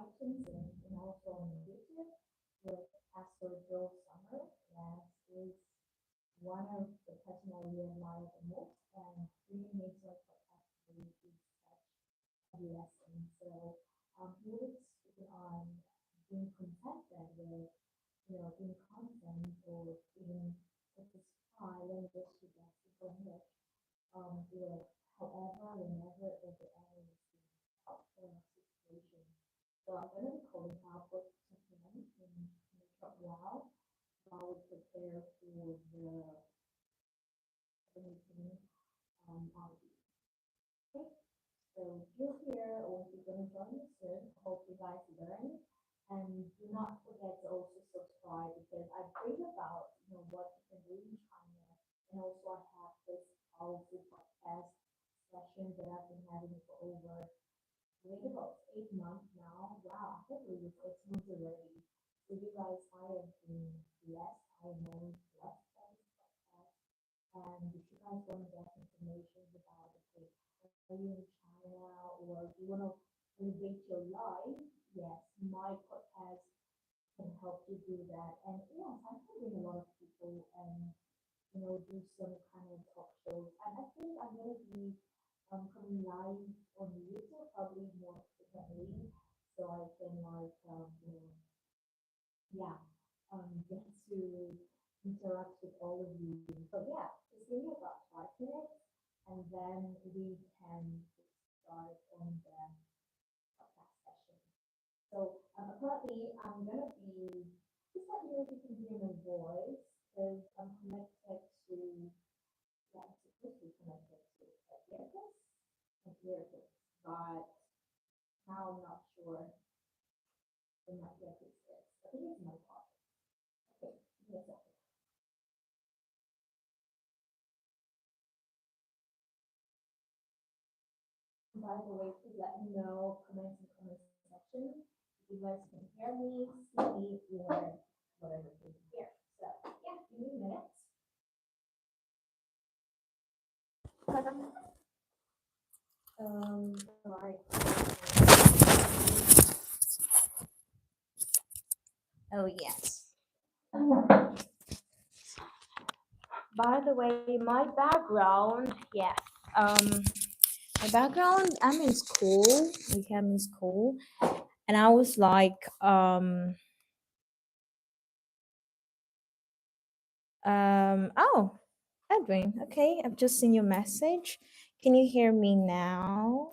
iTunes and also on YouTube with Pastor Joe Summer. Yes, is one of the person I really admire the most, and really makes our podcast really is such a blessing. So, he was speaking on being contented with, being content or being satisfied and wish you best for him. With however, whenever, or wherever you see yourself or a situation. So I'm going to be calling out with him in a short while while we prepare for the meeting audio. Okay, so if you're here or if you're going to join us soon, I hope you guys learn. And do not forget to also subscribe because I bring about, what you can do in China. And also I have this powerful podcast session that I've been having for over, I think about 8 months now. Wow, I can't believe it's 8 months already. So you guys, I have been blessed. I know blessed by this podcast. And if you guys want to get information about, okay, are you in China or you want to elevate your life, yes, my podcast can help you do that. And yes, I can bring a lot of people and do some kind of talk shows. And I think I'm gonna be coming live on YouTube probably more frequently, so I can like yeah get to interact with all of you. So yeah, just give me about 5 minutes, and then we can start on the podcast session. So apparently I'm gonna be just let me know if you can hear my voice because I'm connected to yeah, I'm supposed to be connected to a earpiece, but now I'm not sure where my earpiece is. I think it's in my pocket. Okay, give me a second. By the way, please let me know comments in the comment section if you guys can hear me, see me, or whatever you can hear. So yeah, give me a minute. Right. Oh yes. By the way, my background, yes. Um, my background, I'm in school. We am in school, and I was like, oh, Edwin. Okay, I've just seen your message. Can you hear me now?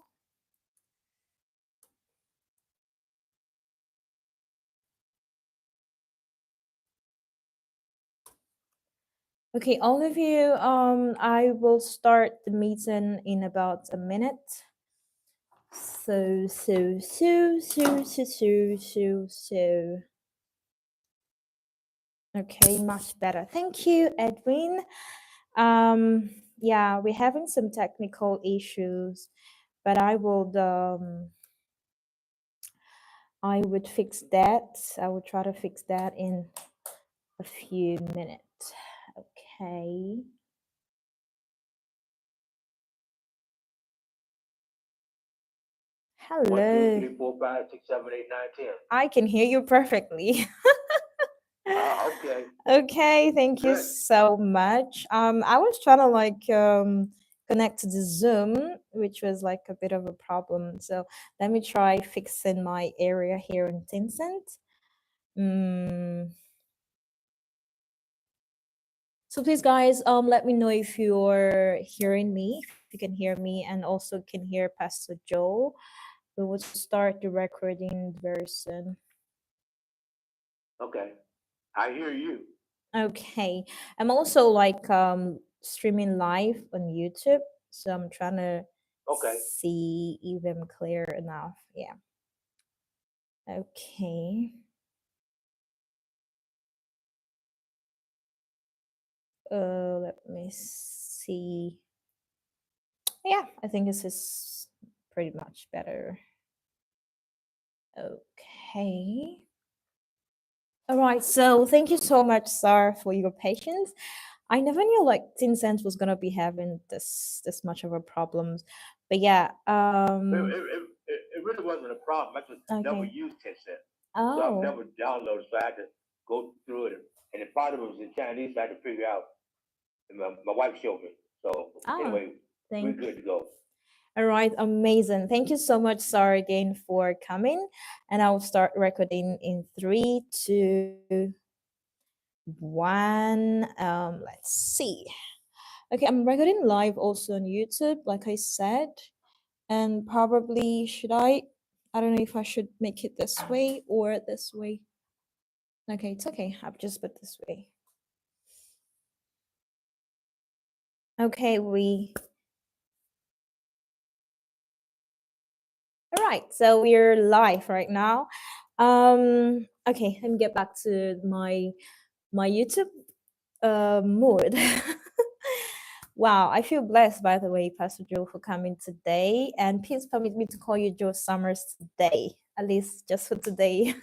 Okay, all of you. I will start the meeting in about a minute. So. Okay, much better. Thank you, Edwin. Yeah, we're having some technical issues, but I would fix that. I will try to fix that in a few minutes. Okay. Hello. 1, 2, 3, 4, 5, 6, 7, 8, 9, 10. I can hear you perfectly. Okay. Okay, thank you so much. I was trying to like connect to the Zoom, which was like a bit of a problem. So let me try fixing my area here in Tencent. So please, guys, let me know if you're hearing me, if you can hear me, and also can hear Pastor Joe. We will start the recording very soon. Okay, I hear you. Okay, I'm also like streaming live on YouTube, so I'm trying to see if I'm clear enough. Yeah. Okay. Let me see. Yeah, I think this is pretty much better. Okay. All right. So thank you so much, Sar, for your patience. I never knew like Tencent was gonna be having this much of a problem, but yeah. it really wasn't a problem. I just never Okay. used Tencent, so I've Oh, never downloaded. So I had to go through it, and if part of it was in Chinese, I had to figure out. And my wife showed me. So ah, anyway, we're thank. good to go. All right, amazing. Thank you so much, Sarah, again for coming. And I'll start recording in three, two, one. Let's see. Okay, I'm recording live also on YouTube, like I said. And probably should I don't know if I should make it this way or this way. Okay, it's okay. I'll just put this way. Okay, we all right. So we're live right now. Okay, let me get back to my YouTube mood. Wow, I feel blessed by the way, Pastor Joe, for coming today. And please permit me to call you Joe Summers today, at least just for today.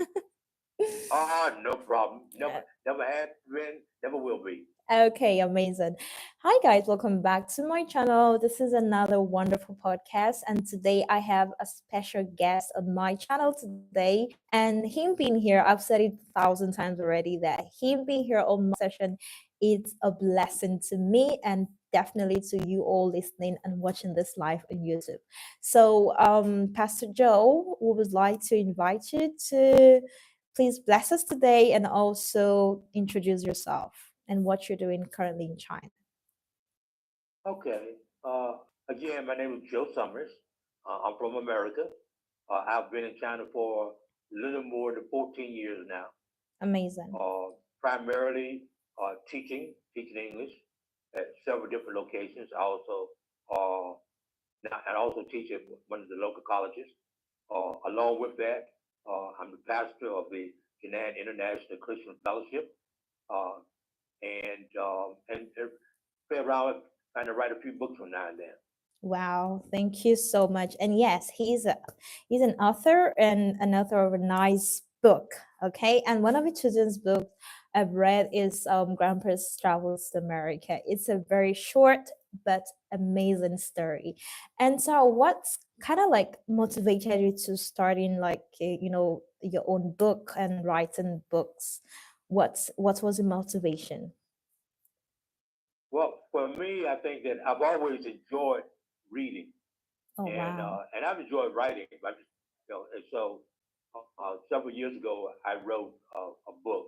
No problem. Never had been, never will be. Okay, amazing. Hi, guys. Welcome back to my channel. This is another wonderful podcast. And today I have a special guest on my channel today. And him being here, I've said it 1,000 times already that him being here on my session is a blessing to me and definitely to you all listening and watching this live on YouTube. So, Pastor Joe, we would like to invite you to please bless us today and also introduce yourself and what you're doing currently in China. Okay. Again, my name is Joe Summers. I'm from America. I've been in China for a little more than 14 years now. Amazing. Primarily teaching English at several different locations. I also uh, and also teach at one of the local colleges. Along with that, I'm the pastor of the Canaan International Christian Fellowship, uh, and play around trying to write a few books from now and then. Wow, thank you so much. And yes, he's an author and an author of a nice book. Okay, and one of the children's books I've read is Grandpa's Travels to America. It's a very short but amazing story. And so, what's kind of like motivated you to starting like your own book and writing books? What was the motivation? Well, for me, I think that I've always enjoyed reading, Oh wow! and I've enjoyed writing. And so several years ago, I wrote a book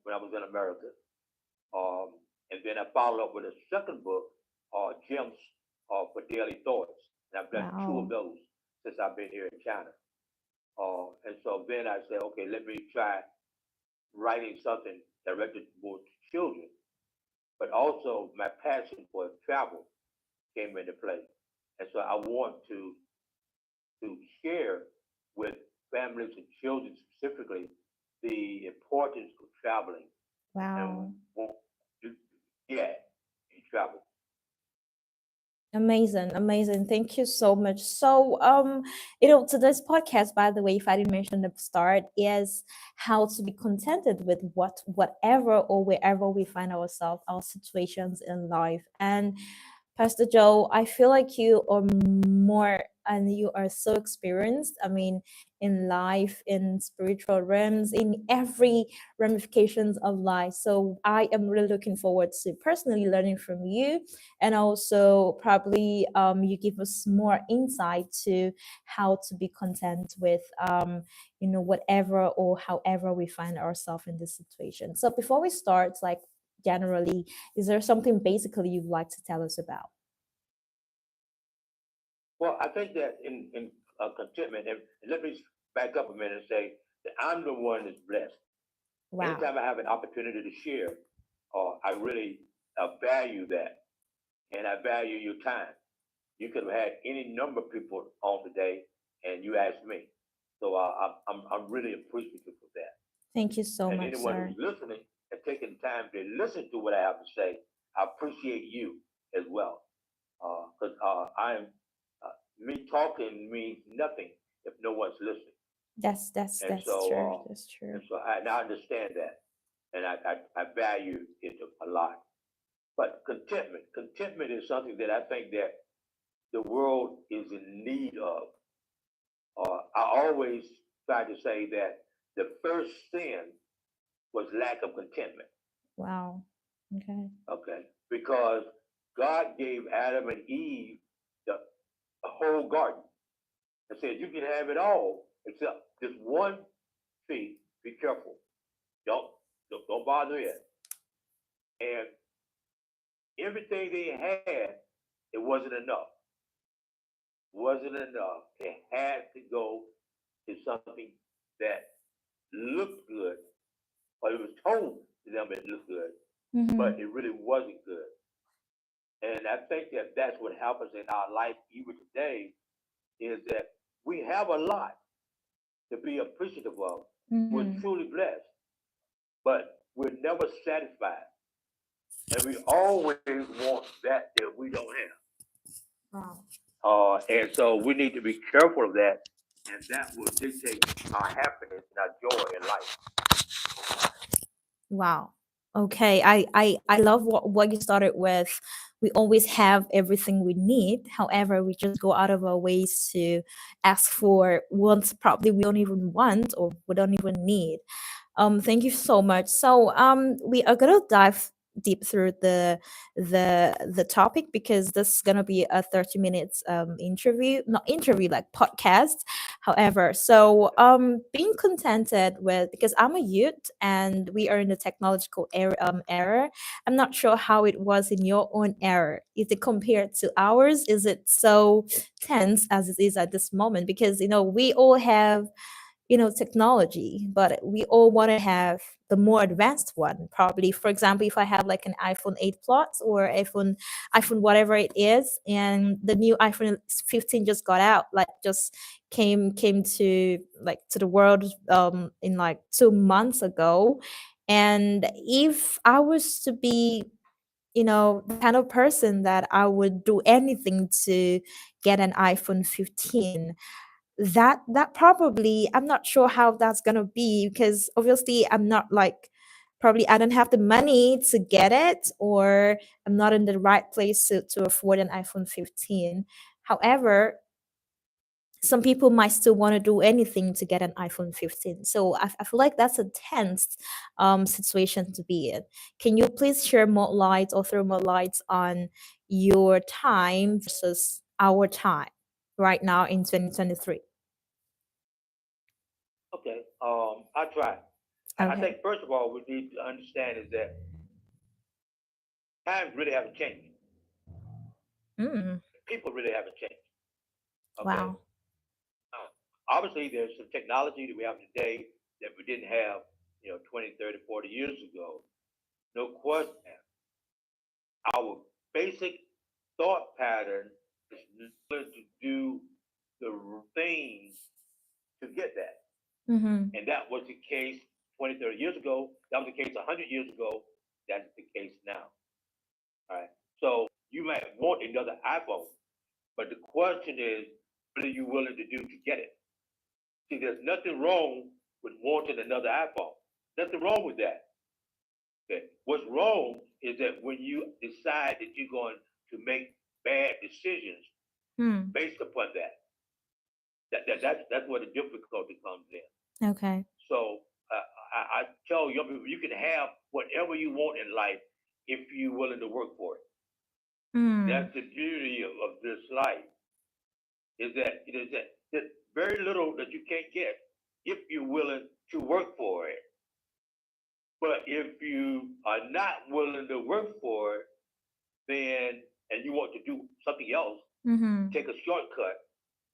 when I was in America, um, and then I followed up with a second book, Gems for Daily Thoughts, and I've done two of Wow! those since I've been here in China. And so then I said, okay, let me try writing something directed towards children, but also my passion for travel came into play. And so I want to share with families and children specifically the importance of traveling and Wow! what to get in travel. Amazing, amazing. Thank you so much. So, today's podcast, by the way, if I didn't mention at the start, is how to be contented with whatever or wherever we find ourselves, our situations in life. And Pastor Joe, I feel like you are more and you are so experienced. I mean, in life, in spiritual realms, in every ramifications of life. So I am really looking forward to personally learning from you, and also probably you give us more insight to how to be content with whatever or however we find ourselves in this situation. So before we start, like generally, is there something basically you'd like to tell us about? Well, I think that in contentment, and let me back up a minute and say that I'm the one that's blessed. Wow. Anytime I have an opportunity to share, I really value that, and I value your time. You could have had any number of people on today, and you asked me. So I'm really appreciative of that. Thank you so And much, anyone sir. who's listening and taking time to listen to what I have to say, I appreciate you as well. Because I am me talking means nothing if no one's listening. That's that's And that's so true. That's true. I understand that, and I value it a lot. But contentment is something that I think that the world is in need of. I always try to say that the first sin was lack of contentment. Wow. Okay. Okay, because God gave Adam and Eve the whole garden and said you can have it all except this one tree. Be careful. Don't don't bother it. And everything they had, it wasn't enough. Wasn't enough. They had to go to something that looked good, or it was told to them it looked good, Mm-hmm. but it really wasn't good. And I think that that's what happens in our life even today is that we have a lot to be appreciative of. We're Mm-hmm. truly blessed, but we're never satisfied. And we always want that we don't have. Wow. And so we need to be careful of that, and that will dictate our happiness and our joy in life. Wow. Okay. I love what you started with. We always have everything we need. However, we just go out of our ways to ask for wants probably we don't even want or we don't even need. Thank you so much. So we are gonna dive deep through the topic because this is gonna be a 30 minutes interview, not interview like podcast. However, so being contented with because I'm a youth and we are in the technological era. I'm not sure how it was in your own era. Is it compared to ours? Is it so tense as it is at this moment? Because we all have technology, but we all want to have the more advanced one. Probably, for example, if I have like an iPhone 8 Plus or iPhone whatever it is, and the new iPhone 15 just got out, like just came to the world in like 2 months ago. And if I was to be the kind of person that I would do anything to get an iPhone 15, that probably I'm not sure how that's gonna be because obviously I'm not like probably I don't have the money to get it, or I'm not in the right place to afford an iPhone 15. However, some people might still want to do anything to get an iPhone 15. So I feel like that's a tense situation to be in. Can you please share more light or throw more lights on your time versus our time right now in 2023? Okay, I try. I Okay. think first of all we need to understand is that times really haven't changed. Mm. People really haven't changed. Okay, Wow. obviously there's some technology that we have today that we didn't have, 20, 30, 40 years ago. No question. Our basic thought pattern is to do the things to get that. Mm-hmm. And that was the case 20, 30 years ago. That was the case 100 years ago. That's the case now. All right. So you might want another iPhone, but the question is, what are you willing to do to get it? See, there's nothing wrong with wanting another iPhone. Nothing wrong with that. Okay. What's wrong is that when you decide that you're going to make bad decisions Hmm. based upon that, that's where the difficulty comes in. Okay. So I tell young people, you can have whatever you want in life if you're willing to work for it. Hmm. That's the beauty of this life. Is that there's very little that you can't get if you're willing to work for it. But if you are not willing to work for it, then and you want to do something else, Mm-hmm. take a shortcut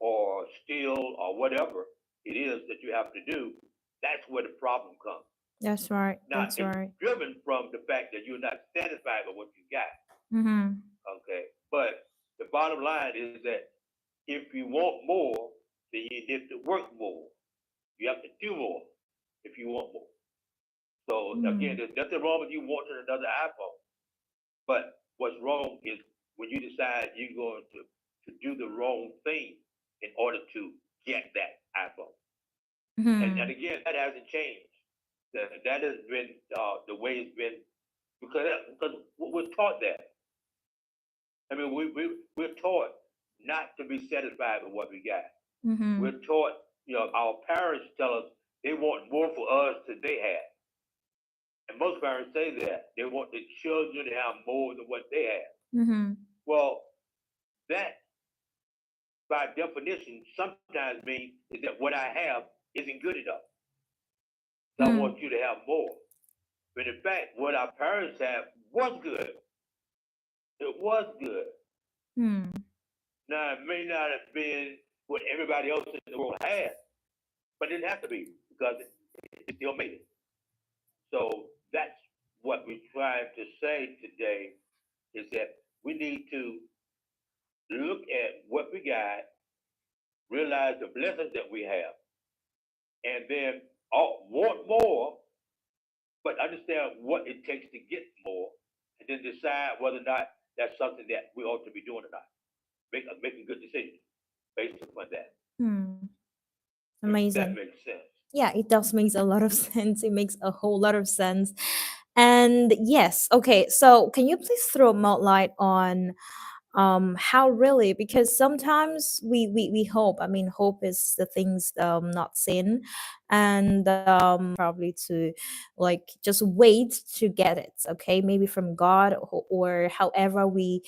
or steal or whatever it is that you have to do, that's where the problem comes. That's right. Now That's it's right. driven from the fact that you're not satisfied with what you got. Mm-hmm. Okay. But the bottom line is that if you want more, then you need to work more. You have to do more if you want more. So again, Mm. there's nothing wrong with you wanting another iPhone. But what's wrong is when you decide you're going to do the wrong thing in order to get that iPhone. And Mm-hmm. again, that hasn't changed. That has been the way it's been because we're taught that. I mean, we're taught not to be satisfied with what we got. Mm-hmm. We're taught, our parents tell us they want more for us than they have. And most parents say that. They want the children to have more than what they have. Mm-hmm. Well, that by definition sometimes means is that what I have isn't good enough. So I Mm. want you to have more. But in fact, what our parents have was good. It was good. Mm. Now, it may not have been what everybody else in the world had, but it didn't have to be because it still made it. So that's what we're trying to say today is that we need to look at what we got, realize the blessings that we have, and then want more, but understand what it takes to get more, and then decide whether or not that's something that we ought to be doing or not. Making good decisions based upon that. Mm. If that Amazing. makes sense. Yeah, it does makes a lot of sense. It makes a whole lot of sense. And yes, okay. So can you please throw more light on how really, because sometimes we hope, I mean, hope is the things not seen, and probably to like just wait to get it, okay, maybe from God, or however we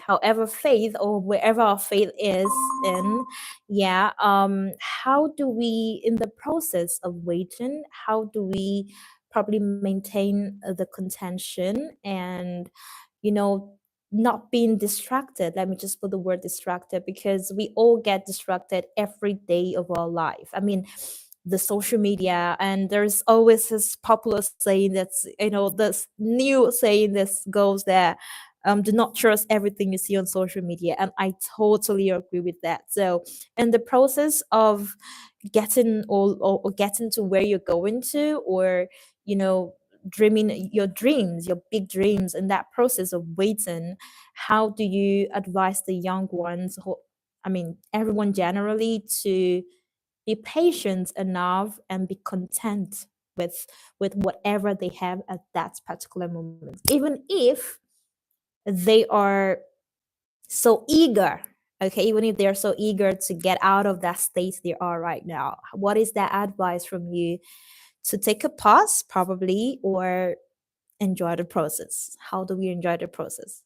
however faith or wherever our faith is in. Yeah. How do we, in the process of waiting, how do we probably maintain the contention and, you know, not being distracted? Let me just put the word distracted, because we all get distracted every day of our life. I mean, the social media, and there's always this popular saying that's, this new saying that goes there, do not trust everything you see on social media, and I totally agree with that. So in the process of getting, or getting to where you're going to, or, you know dreaming your dreams, your big dreams, in that process of waiting, how do you advise the young ones, who, I mean, everyone generally, to be patient enough and be content with whatever they have at that particular moment, even if they are so eager, okay, even if they're so eager to get out of that state they are right now? What is that advice from you, to take a pause probably, or enjoy the process? How do we enjoy the process?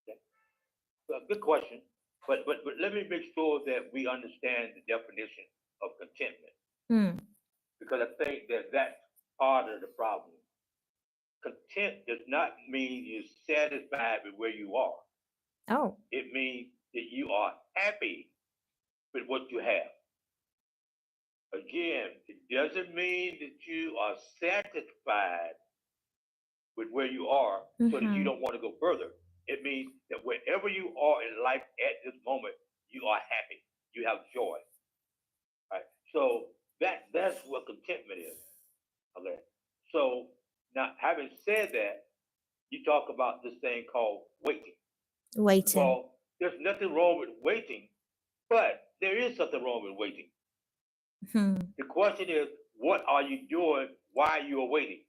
Okay. So, good question. But let me make sure that we understand the definition of contentment Hmm. because I think that that's part of the problem. Content does not mean you're satisfied with where you are. Oh. It means that you are happy with what you have. Again, it doesn't mean that you are satisfied with where you are so that you Mm-hmm. don't want to go further. It means that wherever you are in life at this moment, you are happy. You have joy. Right? So that's what contentment is. Okay. So now having said that, you talk about this thing called waiting. Waiting. Well, there's nothing wrong with waiting, but there is something wrong with waiting. Hmm. The question is, what are you doing while you are waiting?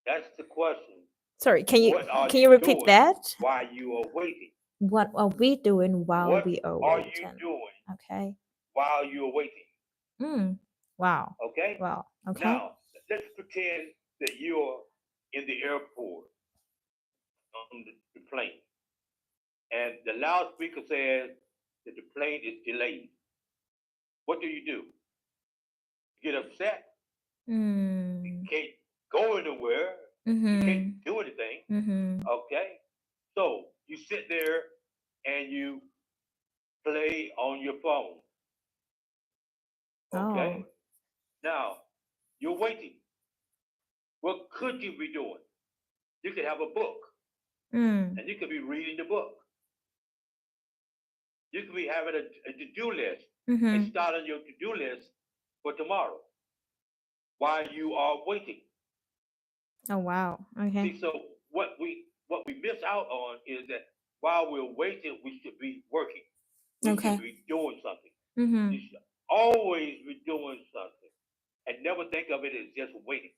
That's the question. Sorry, can you What are can you you repeat doing that? while you are waiting? What are we doing while What we are are you waiting? doing Okay. while you are waiting? Mm. Wow. Okay? Wow. Okay. Now, let's pretend that you're in the airport on the plane, and the loudspeaker says that the plane is delayed. What do? You get upset. You Mm. can't go anywhere. You can't Mm-hmm. do anything. Mm-hmm. Okay? So you sit there and you play on your phone. Okay? Oh. Now, you're waiting. What could you be doing? You could have a book Mm. and you could be reading the book. You could be having a to-do list and Mm-hmm. starting your to-do list for tomorrow while you are waiting. Oh wow. Okay. See, so what we miss out on is that while we're waiting, we should be working. We should Okay. be doing something. You Mm-hmm. should always be doing something and never think of it as just waiting.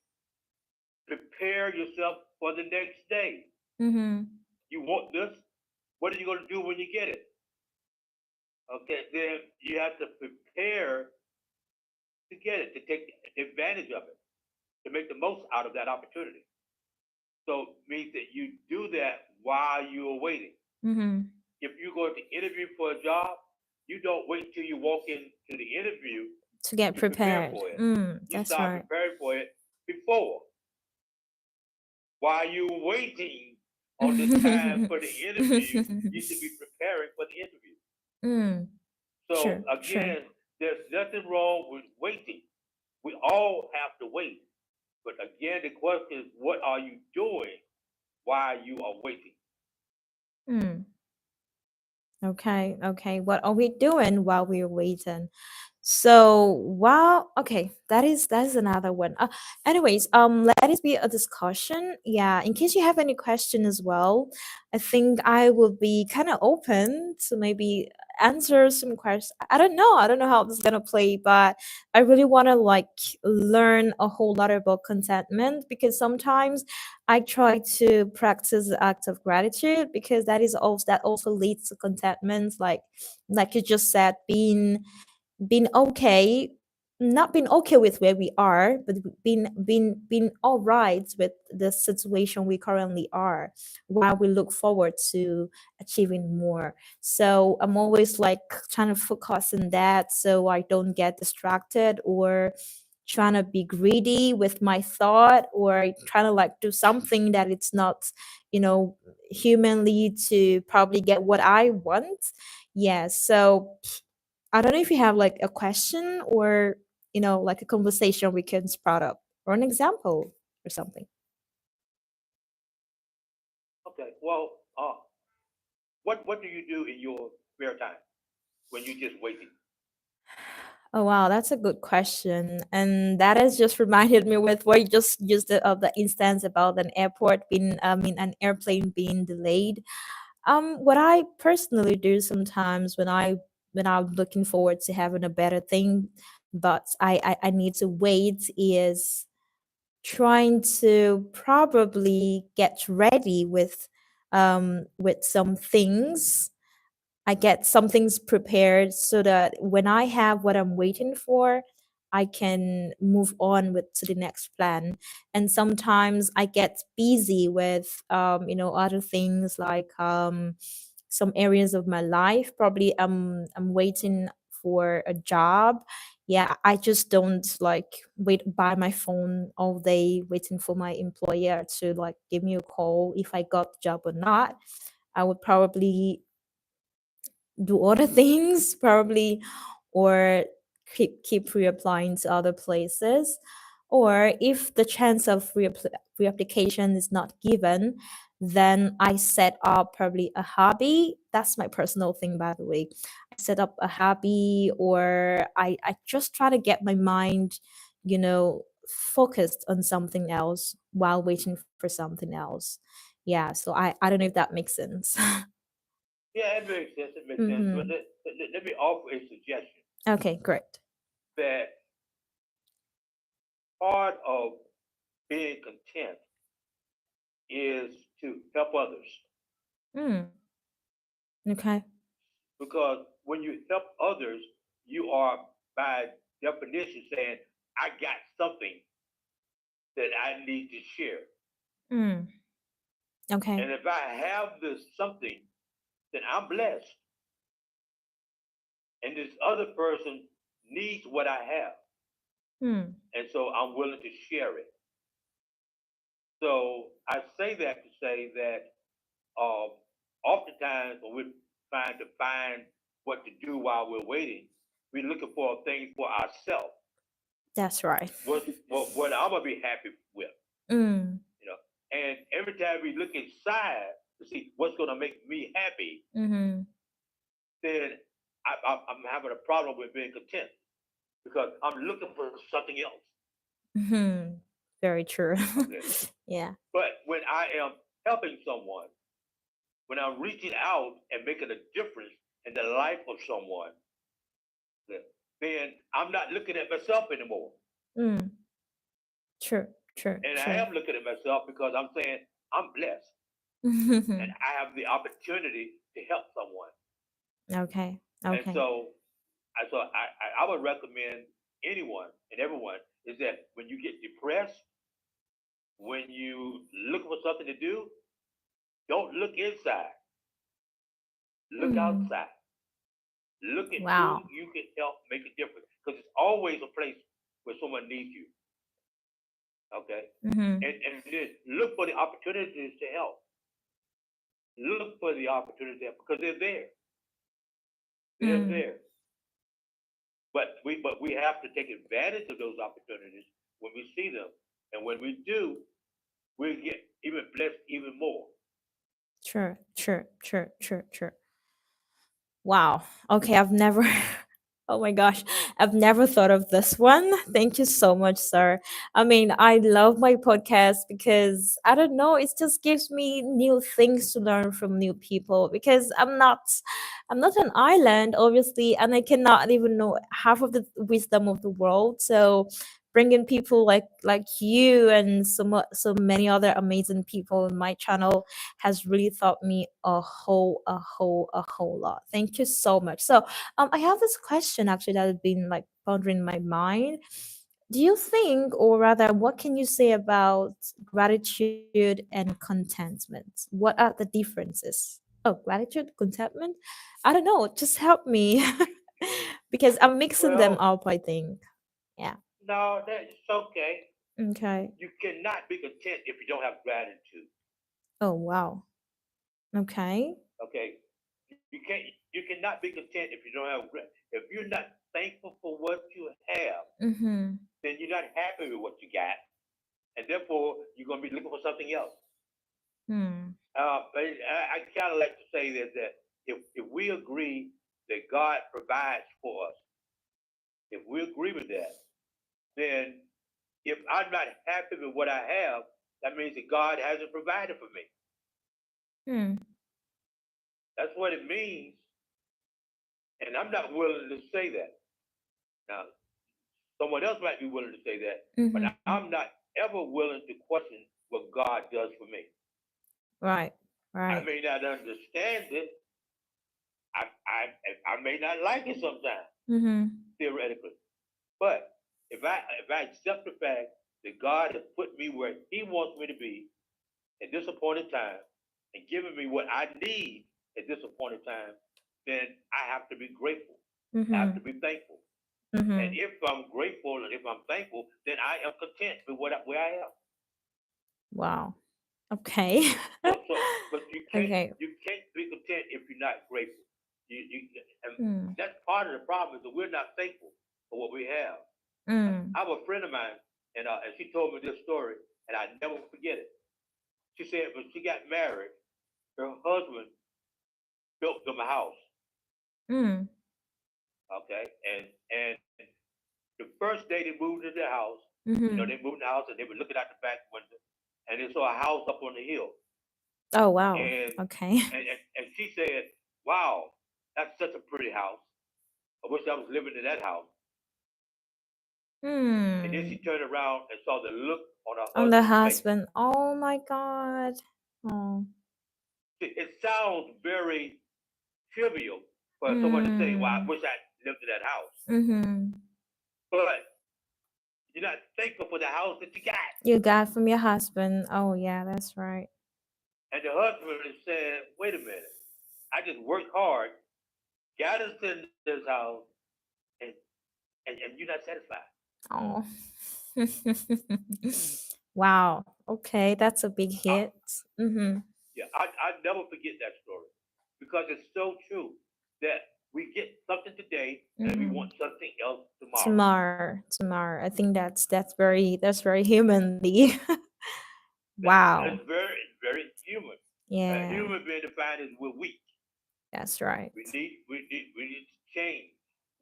Prepare yourself for the next day. Mm-hmm. You want this? What are you going to do when you get it? Okay, then you have to prepare to get it, to take advantage of it, to make the most out of that opportunity. So means that you do that while you're waiting. Mm-hmm. If you go to interview for a job, you don't wait till you walk into the interview To get to prepare prepared. for it. You That's start right. preparing for it before, while you're waiting on the time for the interview. You should be preparing for the interview. Mm, So true, true. again, there's nothing wrong with waiting. We all have to wait. But again, the question is, what are you doing while you are waiting? Mm, okay, okay. What are we doing while we're waiting? So while okay, that is another one. Anyways, let it be a discussion. Yeah, in case you have any question as well, I think I will be kind of open to maybe answer some questions. I don't know how this is gonna play, but I really want to like learn a whole lot about contentment because sometimes I try to practice the act of gratitude because that also leads to contentment. Like you just said, being okay, not being okay with where we are, but being all right with the situation we currently are while we look forward to achieving more. So I'm always like trying to focus on that so I don't get distracted or trying to be greedy with my thought or trying to like do something that it's not, you know, humanly to probably get what I want. Yeah, so I don't know if you have like a question or, like a conversation we can sprout up or an example or something. Okay, well, what do you do in your spare time when you're just waiting? Oh wow, that's a good question. And that has just reminded me with what you just used the instance about an airport being I mean an airplane being delayed. What I personally do sometimes when I'm looking forward to having a better thing, but I need to wait is trying to probably get ready with some things. I get some things prepared so that when I have what I'm waiting for, I can move on with to the next plan. And sometimes I get busy with other things like some areas of my life. Probably I'm waiting for a job. Yeah, I just don't like wait by my phone all day waiting for my employer to like give me a call if I got the job or not. I would probably do other things probably or keep reapplying to other places, or if the chance of reapplication is not given, then I set up probably a hobby. That's my personal thing, by the way. I set up a hobby, or I just try to get my mind, focused on something else while waiting for something else. Yeah, so I don't know if that makes sense. Yeah, it makes sense. It makes sense. But Mm-hmm. let me offer a suggestion Okay, great. that part of being content is to help others. Mm, okay. Because when you help others, you are by definition saying, I got something that I need to share. Mm, okay. And if I have this something, then I'm blessed. And this other person needs what I have. Mm, And so I'm willing to share it. So I say that to say that uh, oftentimes when we're trying to find what to do while we're waiting, we're looking for things for ourselves. that's right. What I'm gonna be happy with, Mm, you know. And every time we look inside to see what's gonna make me happy, mm-hmm, then I'm having a problem with being content because I'm looking for something else. mm-hmm. Very true. Okay. Yeah. But when I am helping someone, when I'm reaching out and making a difference in the life of someone, then I'm not looking at myself anymore. Mm, true, true, And I true. am looking at myself because I'm saying I'm blessed and I have the opportunity to help someone. Okay. And Okay. I would recommend anyone and everyone is that when you get depressed, when you look for something to do, don't look inside, look Mm. outside. Look at who Wow. you can help make a difference. Because it's always a place where someone needs you. Okay? Mm-hmm. And then look for the opportunities to help. Look for the opportunities to help because they're there. They're Mm. there. But we have to take advantage of those opportunities when we see them. And when we do, we get even blessed even more. Sure, sure, sure, sure, sure. Wow. Okay, I've never Oh my gosh, I've never thought of this one. Thank you so much, sir. I mean, I love my podcast because I don't know, it just gives me new things to learn from new people because I'm not an island obviously and I cannot even know half of the wisdom of the world. So bringing people like you and so many other amazing people in my channel has really taught me a whole lot. Thank you so much. So I have this question actually that has been like pondering in my mind. Do you think, or rather, what can you say about gratitude and contentment? What are the differences? Oh, gratitude, contentment? I don't know. Just help me because I'm mixing them Well, up, I think. Yeah. no, that's okay. Okay. You cannot be content if you don't have gratitude. Oh, wow. Okay. Okay? You cannot be content if you don't have if you're not thankful for what you have, Mm-hmm. then you're not happy with what you got, and therefore you're gonna be looking for something else. Hmm. But I kind of like to say that if we agree that God provides for us, if we agree with that, then if I'm not happy with what I have, that means that God hasn't provided for me. Hmm. That's what it means, and I'm not willing to say that. Now, someone else might be willing to say that, but Mm-hmm. I'm not ever willing to question what God does for me. Right. I Right. may not understand it. I may not like it sometimes, Mm-hmm. theoretically. But if I accept the fact that God has put me where He wants me to be at this appointed time and given me what I need at this appointed time, then I have to be grateful. I have Mm-hmm. to be thankful. And Mm-hmm. if I'm grateful and if I'm thankful, then I am content with where I am. Wow. Okay. But Okay. you can't be content if you're not grateful. And Mm. that's part of the problem is that we're not thankful for what we have. Mm. I have a friend of mine, and she told me this story, and I never forget it. She said when she got married, her husband built them a house. Mm. Okay, and the first day they moved into the house, Mm-hmm. they moved in the house and they were looking out the back window, and they saw a house up on the hill, Oh wow. and Okay. and she said, "Wow, that's such a pretty house. I wish I was living in that house." And then Hmm. she turned around and saw the look on her On the husband's face. husband. Oh my God. Oh. It sounds very trivial for someone to say, "Well, I Mm. wish I lived in that house," Mm-hmm. but you're not thankful for the house that you got. You got from your husband. Oh yeah, that's right. And the husband is saying, "Wait a minute, I just worked hard, got us in this house, and and you're not satisfied." Oh. Wow. Okay, that's a big I, hit. Mm-hmm. yeah, I never forget that story because it's so true that we get something today and we Mm-hmm. want something else tomorrow. Tomorrow. I think that's very humanly. Wow. It's very human. A Yeah, human being defined as we're weak. that's right. We need to change.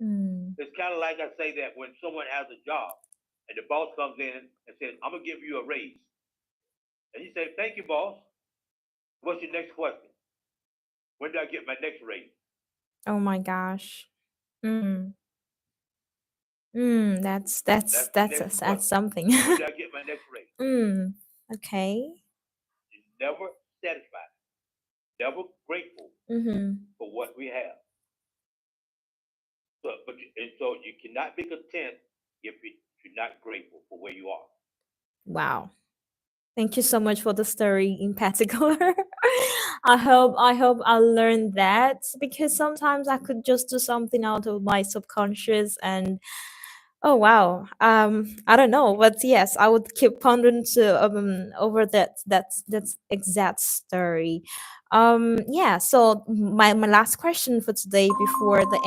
Mm. It's kind of like I say that when someone has a job and the boss comes in and says, "I'm gonna give you a raise," and you say, "Thank you, boss. What's your next question? When do I get my next raise?" Oh my gosh. Mm. Mm. That's that's That's the that's next that's question. something. When do I get my next raise? Mm. Okay. You're never satisfied, never grateful Mm-hmm. for what we have. And so you cannot be content if you're not grateful for where you are. Wow. Thank you so much for the story in particular. I hope I learned that because sometimes I could just do something out of my subconscious and oh wow. I don't know, but yes, I would keep pondering to over that exact story. Yeah, so my last question for today before the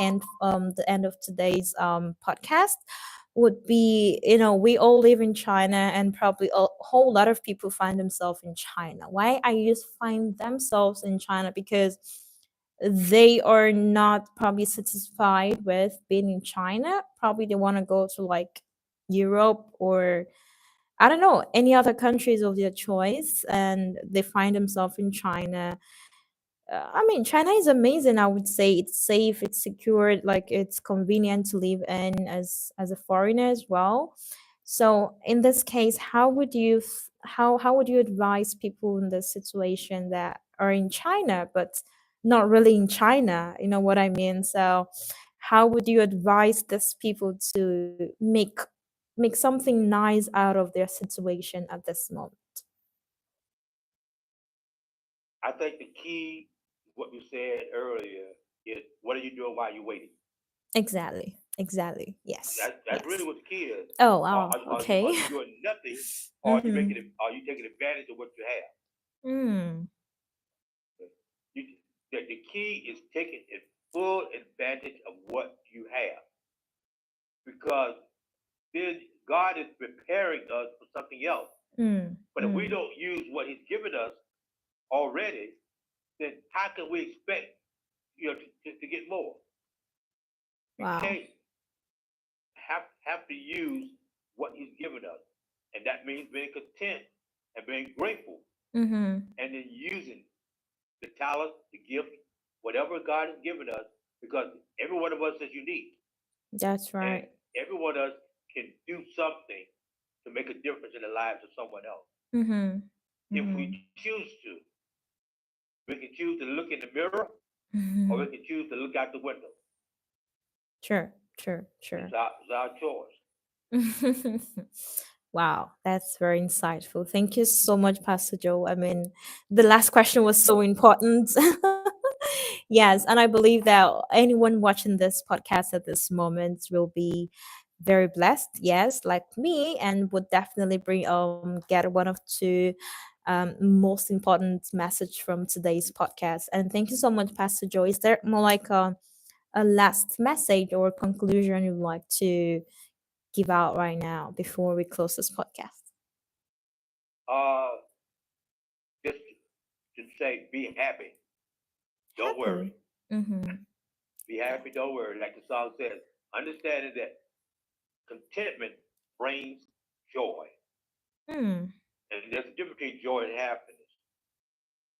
end of today's podcast would be, we all live in China and probably a whole lot of people find themselves in China. Why I use find themselves in China? Because they are not probably satisfied with being in China. Probably they want to go to like Europe or I don't know, any other countries of their choice, and they find themselves in China. I mean, China is amazing. I would say it's safe, it's secure, like it's convenient to live in as a foreigner as well. So in this case, how would you advise people in this situation that are in China but not really in China? You know what I mean? So how would you advise these people to make something nice out of their situation at this moment? I think the key, what you said earlier, is what are you doing while you're waiting? Exactly. Exactly. Yes. That's really Yes. what the key is. Oh, Are, wow. are, are you Okay. are you doing nothing, or Mm-hmm. are you taking advantage of what you have? Mm. You, the key is taking full advantage of what you have, because then God is preparing us for something else. Mm. But if we Mm. don't use what He's given us already, then how can we expect to get more? We Wow. can't have to use what He's given us, and that means being content and being grateful, Mm-hmm. and then using the talent, the gift, whatever God has given us, because every one of us is unique, That's and right. every one of us can do something to make a difference in the lives of someone else. Mm-hmm. If Mm-hmm. we choose to, we can choose to look in the mirror, or we Mm-hmm. can choose to look out the window. Sure. Sure. It's Sure. our choice. Wow, that's very insightful. Thank you so much, Pastor Joe. I mean, the last question was so important. Yes, and I believe that anyone watching this podcast at this moment will be very blessed. Yes, like me, and would definitely bring get one of two most important message from today's podcast. And thank you so much, Pastor Joe. Is there more like a last message or conclusion you'd like to give out right now before we close this podcast? Uh, just to say, be happy. Don't worry. Happy. Mm-hmm. Be happy. Don't worry. Like the song says, understanding that contentment brings joy. Mm, And there's a difference between joy and happiness.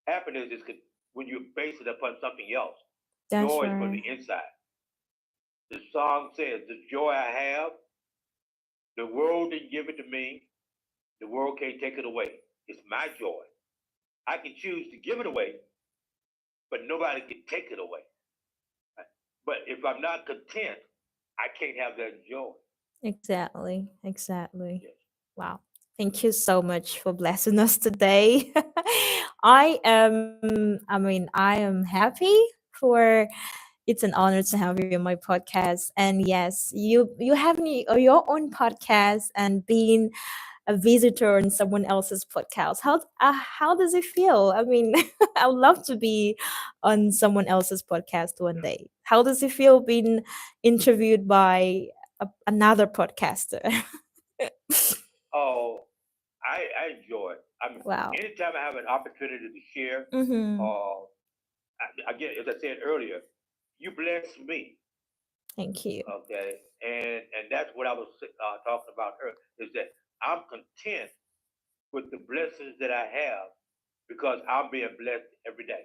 Happiness is when you base it upon something else. that's Joy is from right. the inside. The song says, the joy I have, the world didn't give it to me. The world can't take it away. It's my joy. I can choose to give it away, but nobody can take it away. But if I'm not content, I can't have that joy. Exactly. Exactly. Yes. Wow. Thank you so much for blessing us today. I am happy for it's an honor to have you on my podcast. And yes, you have your own podcast and being a visitor on someone else's podcast. How does it feel? I mean, I would love to be on someone else's podcast one day. How does it feel being interviewed by another podcaster? Oh, I enjoy it. I mean, Wow. anytime I have an opportunity to share, Mm-hmm. again, as I said earlier, you bless me, Thank you. okay, and that's what I was talking about earlier. Is that I'm content with the blessings that I have because I'm being blessed every day,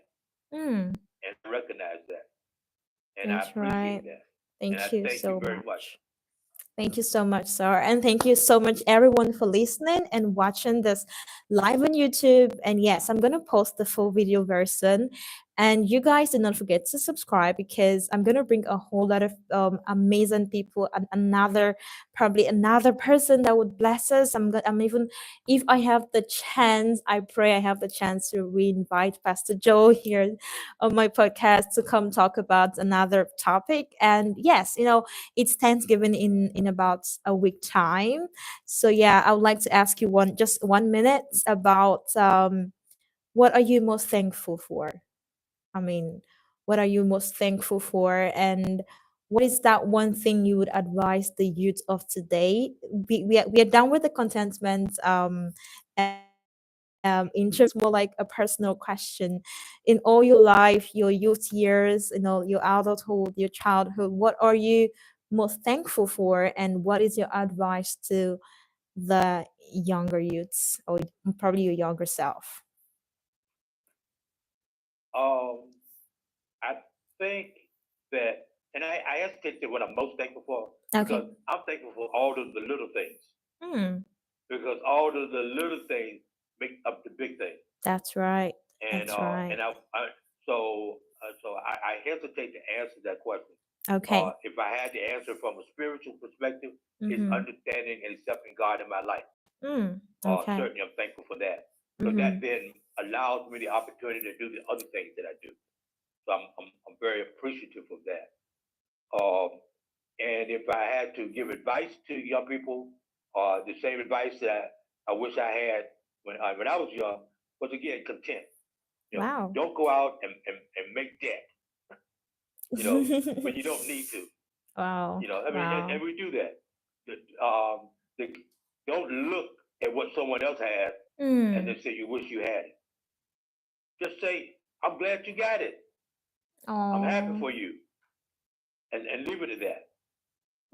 Mm, and I recognize that, and I that's right. appreciate that, and I Thank you thank you so very much. much. Thank you so much, sir. And thank you so much, everyone, for listening and watching this live on YouTube. And yes, I'm going to post the full video version And you guys do not forget to subscribe, because I'm gonna bring a whole lot of amazing people, and probably another person that would bless us. I'm even, if I have the chance, I pray I have the chance to re-invite Pastor Joe here on my podcast to come talk about another topic. And yes, it's Thanksgiving in about a week time. So yeah, I would like to ask you just 1 minute about what are you most thankful for? I mean, what are you most thankful for? And what is that one thing you would advise the youth of today? We are done with the contentment in terms more like a personal question. In all your life, your youth years, your adulthood, your childhood, what are you most thankful for? And what is your advice to the younger youths, or probably your younger self? Um, I think that, and I hesitate to say what I'm most thankful for, Okay. because I'm thankful for all of the little things, Hmm. because all of the little things make up the big thing. That's right. And That's right. I hesitate to answer that question. Okay. If I had to answer from a spiritual perspective, it's Mm-hmm. understanding and accepting God in my life. Okay. Certainly, I'm thankful for that. So Mm-hmm. that then allows me the opportunity to do the other things that I do. So I'm very appreciative of that. And if I had to give advice to young people, the same advice that I wish I had when I was young, was again content. Wow. Don't go out and make debt, when you don't need to. Wow. Wow. And we do that. Um, the, don't look at what someone else has and then say you wish you had it. Just say, I'm glad you got it. I'm happy for you. And leave it at that.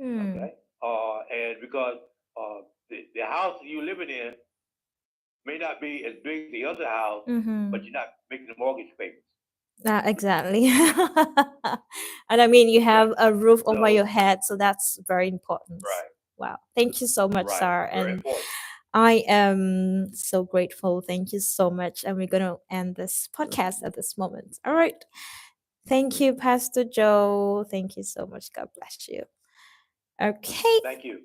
Okay? And because the house you living in may not be as big as the other house, but you're not making the mortgage payments. Exactly. And I mean, you have a roof over your So, head, so that's very important. right, Wow. Thank you so much, right. Sarah. Very And important. I am so grateful. Thank you so much. And we're going to end this podcast at this moment. All right. Thank you, Pastor Joe. Thank you so much. God bless you. Okay. Thank you.